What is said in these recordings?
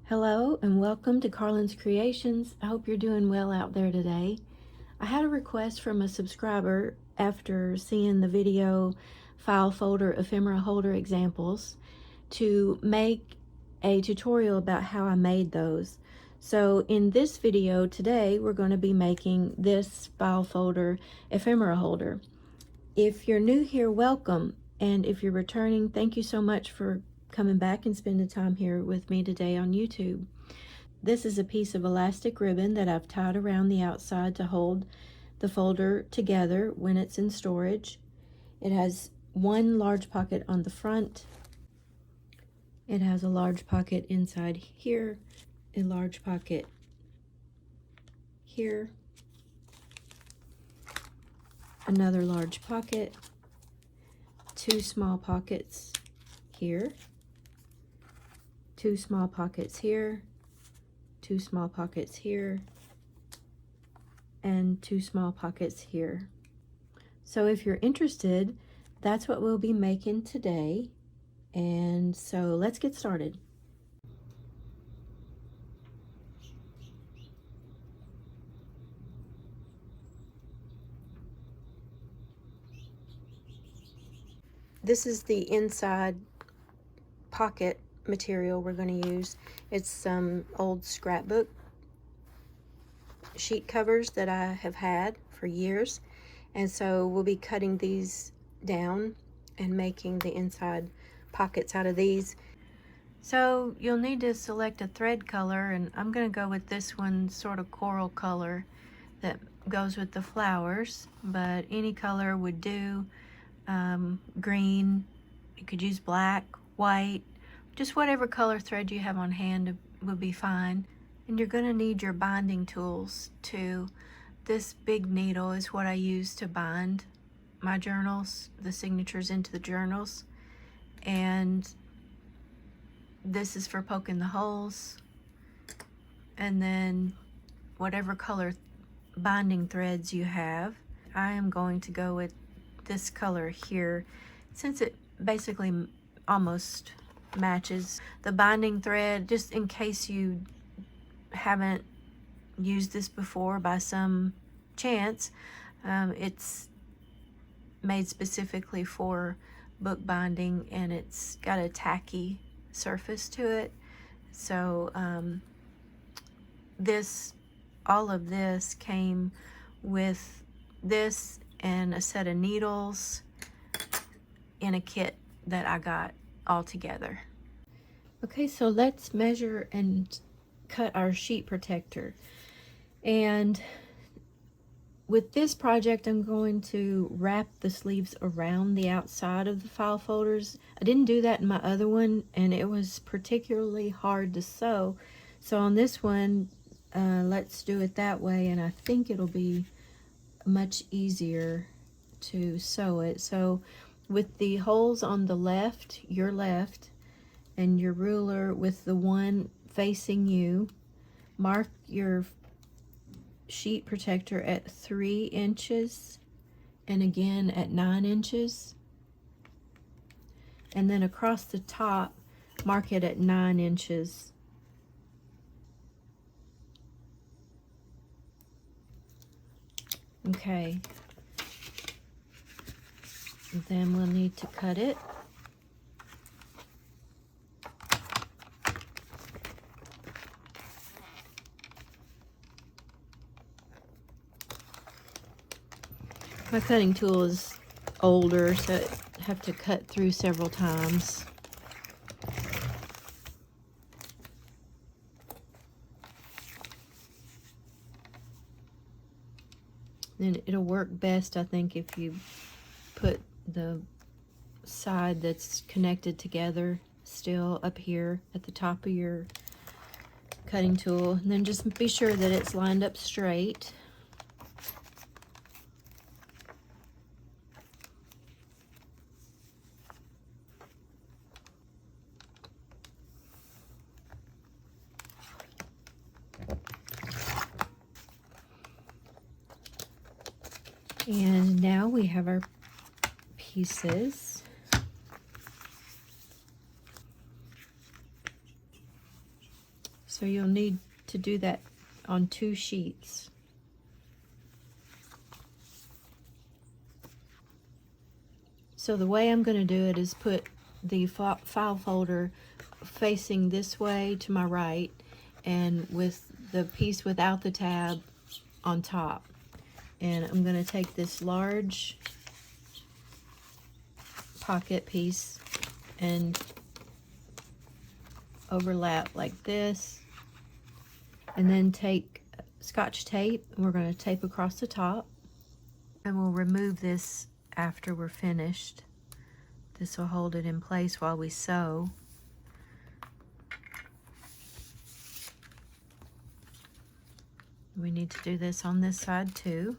Hello and welcome to Carlin's Creations. I hope you're doing well out there today. I had a request from a subscriber after seeing the video file folder ephemera holder examples to make a tutorial about how I made those. So in this video today we're going to be making this file folder ephemera holder. If you're new here, welcome, and if you're returning, thank you so much for coming back and spending time here with me today on YouTube. This is a piece of elastic ribbon that I've tied around the outside to hold the folder together when it's in storage. It has one large pocket on the front. It has a large pocket inside here, a large pocket here, another large pocket, two small pockets here, two small pockets here, two small pockets here, and two small pockets here. So if you're interested, that's what we'll be making today. And so let's get started. This is the inside pocket material we're going to use. It's some old scrapbook sheet covers that I have had for years, and so we'll be cutting these down and making the inside pockets out of these. So you'll need to select a thread color, and I'm going to go with this one, sort of coral color that goes with the flowers, but any color would do. Green, you could use black, white, just whatever color thread you have on hand would be fine. And you're going to need your binding tools too. This big needle is what I use to bind my journals, the signatures into the journals, and this is for poking the holes. And then whatever color binding threads you have, I am going to go with this color here, since it basically almost matches the binding thread. Just in case you haven't used this before by some chance, it's made specifically for book binding, and it's got a tacky surface to it. So all of this came with this and a set of needles in a kit that I got all together. Okay, so let's measure and cut our sheet protector. And with this project, I'm going to wrap the sleeves around the outside of the file folders. I didn't do that in my other one, and it was particularly hard to sew. So on this one, let's do it that way, and I think it'll be much easier to sew it. So with the holes on the left, your left, and your ruler with the one facing you, mark your sheet protector at 3 inches and again at 9 inches, and then across the top mark it at 9 inches. Okay, and then we'll need to cut it. My cutting tool is older, so I have to cut through several times. Then it'll work best, I think, if you put the side that's connected together still up here at the top of your cutting tool. And then just be sure that it's lined up straight. And now we have our pieces. So you'll need to do that on 2 sheets. So the way I'm going to do it is put the file folder facing this way to my right, and with the piece without the tab on top. And I'm going to take this large pocket piece and overlap like this, and then take Scotch tape and we're going to tape across the top, and we'll remove this after we're finished. This will hold it in place while we sew. We need to do this on this side too.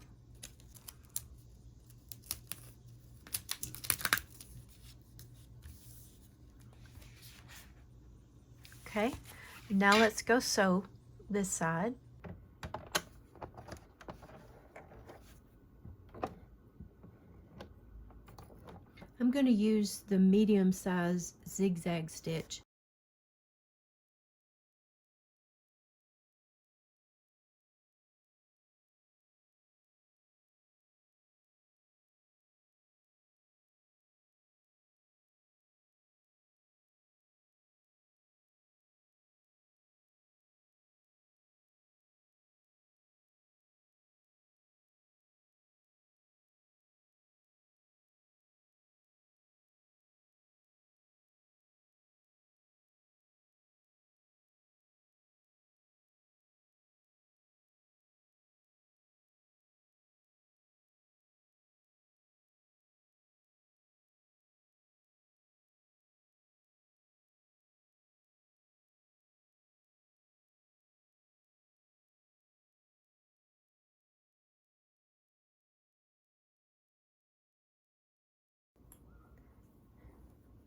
Okay, now let's go sew this side. I'm going to use the medium size zigzag stitch.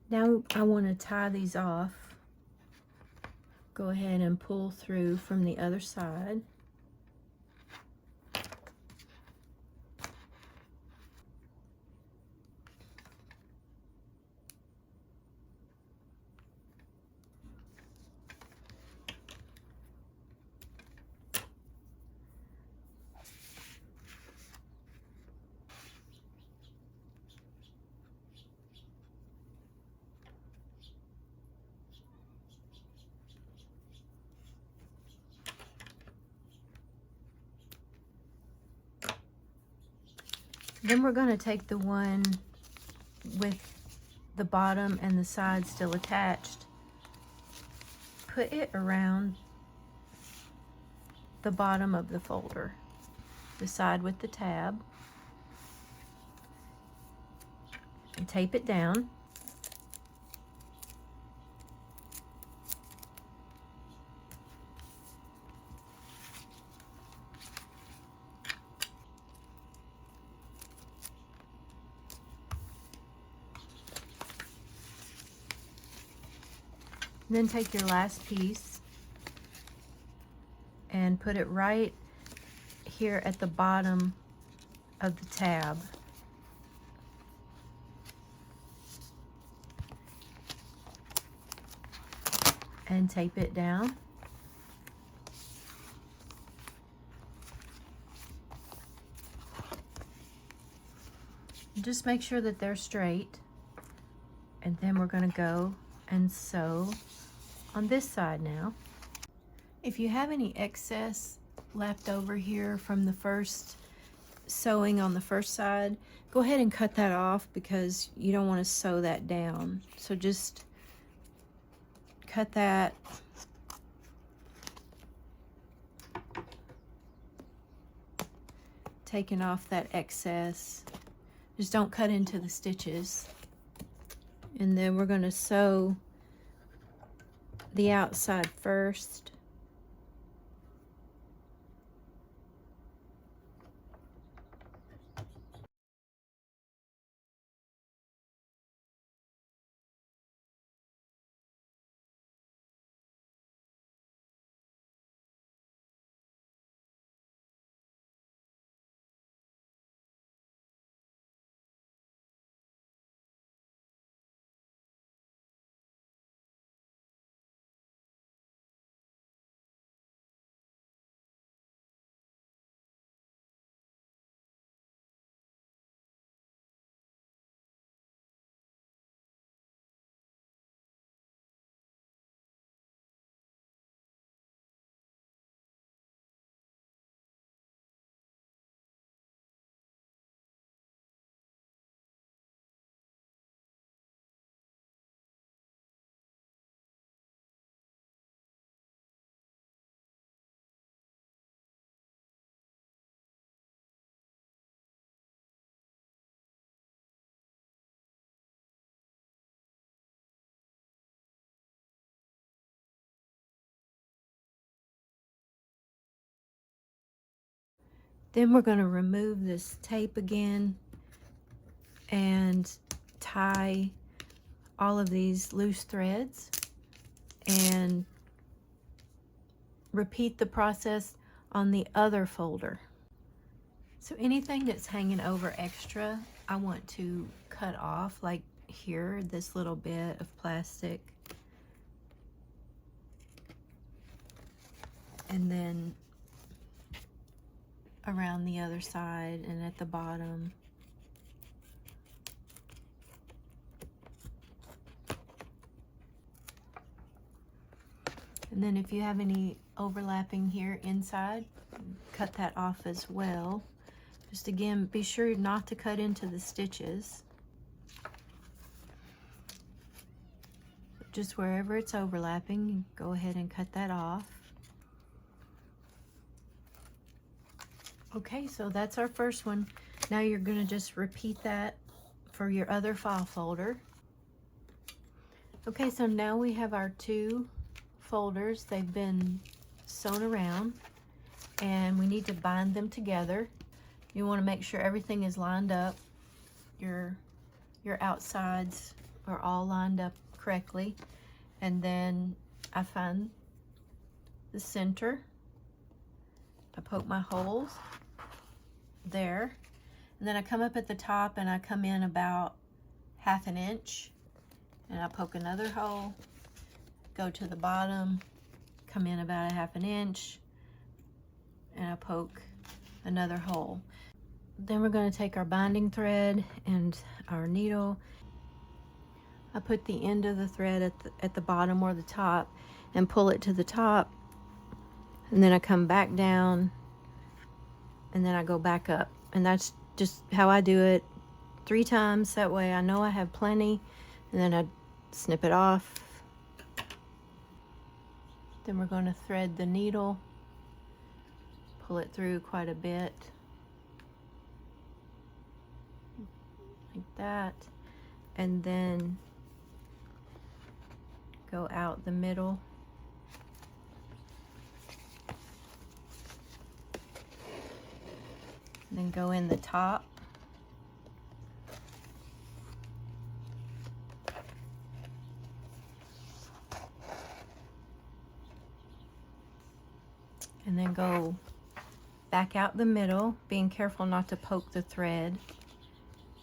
Now I want to tie these off. Go ahead and pull through from the other side. Then we're going to take the one with the bottom and the side still attached, put it around the bottom of the folder, the side with the tab, and tape it down. Then take your last piece and put it right here at the bottom of the tab. And tape it down. Just make sure that they're straight. And then we're going to go and sew on this side now. If you have any excess left over here from the first sewing on the first side, go ahead and cut that off because you don't want to sew that down. So just cut that. Taking off that excess. Just don't cut into the stitches. And then we're going to sew the outside first. Then we're going to remove this tape again and tie all of these loose threads and repeat the process on the other folder. So anything that's hanging over extra, I want to cut off, like here, this little bit of plastic. And then around the other side and at the bottom. And then if you have any overlapping here inside, cut that off as well. Just again, be sure not to cut into the stitches. Just wherever it's overlapping, go ahead and cut that off. Okay, so that's our first one. Now you're going to just repeat that for your other file folder. Okay, so now we have our two folders. They've been sewn around and we need to bind them together. You want to make sure everything is lined up. Your outsides are all lined up correctly. And then I find the center. I poke my holes there. And then I come up at the top and I come in about 1/2 inch. And I poke another hole, go to the bottom, come in about 1/2 inch, and I poke another hole. Then we're going to take our binding thread and our needle. I put the end of the thread at the bottom or the top and pull it to the top, and then I come back down and then I go back up. And that's just how I do it 3 times. That way I know I have plenty, and then I snip it off. Then we're going to thread the needle, pull it through quite a bit, like that, and then go out the middle. And then go in the top. And then go back out the middle, being careful not to poke the thread.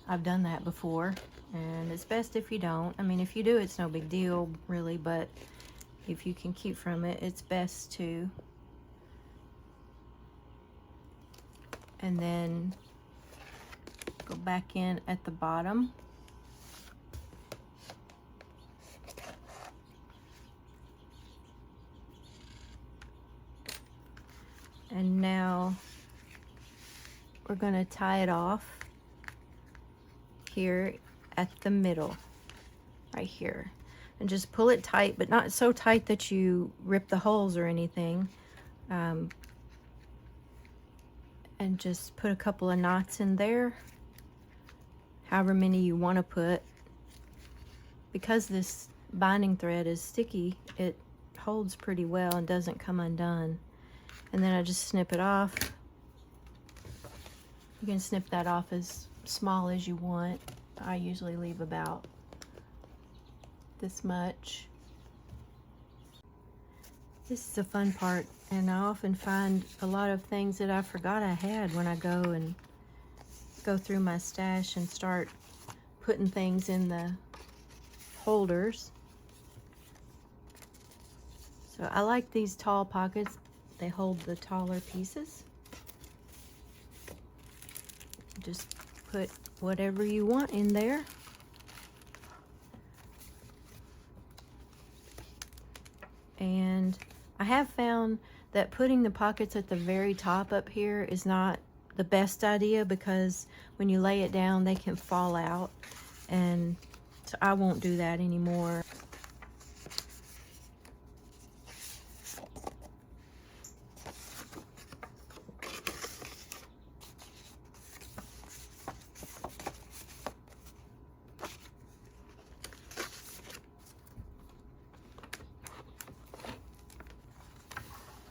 I've done that before, and it's best if you don't. I mean, if you do, it's no big deal, really, but if you can keep from it, it's best to. And then go back in at the bottom. And now we're going to tie it off here at the middle, right here. And just pull it tight, but not so tight that you rip the holes or anything. And just put a couple of knots in there, however many you want to put. Because this binding thread is sticky, it holds pretty well and doesn't come undone. And then I just snip it off. You can snip that off as small as you want. I usually leave about this much. This is the fun part, and I often find a lot of things that I forgot I had when I go through my stash and start putting things in the holders. So I like these tall pockets. They hold the taller pieces. Just put whatever you want in there. And I have found that putting the pockets at the very top up here is not the best idea, because when you lay it down, they can fall out. And so I won't do that anymore.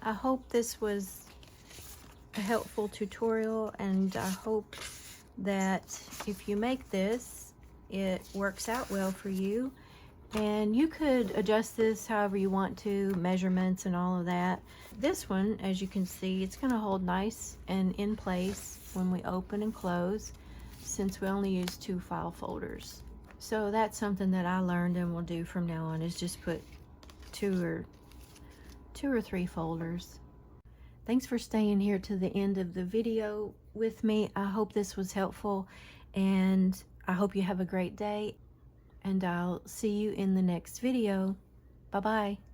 I hope this was a helpful tutorial, and I hope that if you make this, it works out well for you. And you could adjust this however you want to, measurements and all of that. This one, as you can see, it's going to hold nice and in place when we open and close, since we only use 2 file folders. So that's something that I learned and will do from now on, is just put two or three folders. Thanks for staying here to the end of the video with me. I hope this was helpful, and I hope you have a great day, and I'll see you in the next video. Bye-bye.